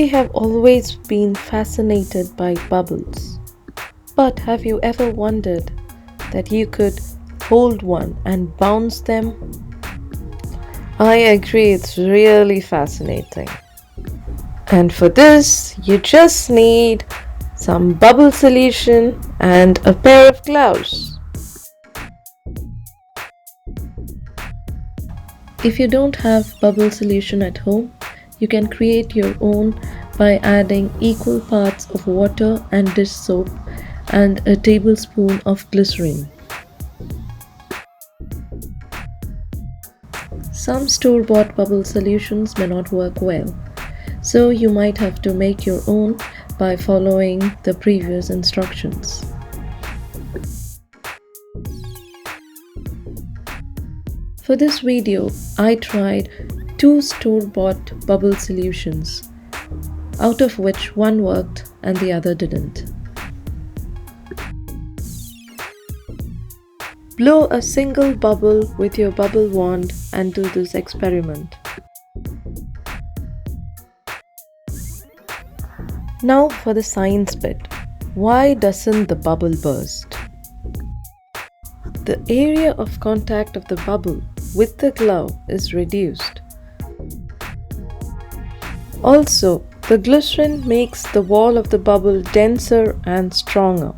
have always been fascinated by bubbles. But have you ever wondered that you could hold one and bounce them? I agree, it's really fascinating. And for this, you just need some bubble solution and a pair of gloves. If you don't have bubble solution at home, you can create your own by adding equal parts of water and dish soap and a tablespoon of glycerin. Some store-bought bubble solutions may not work well, so you might have to make your own by following the previous instructions. For this video, I tried 2 store-bought bubble solutions, out of which one worked and the other didn't. Blow a single bubble with your bubble wand and do this experiment. Now for the science bit. Why doesn't the bubble burst? The area of contact of the bubble with the glove is reduced. Also, the glycerin makes the wall of the bubble denser and stronger.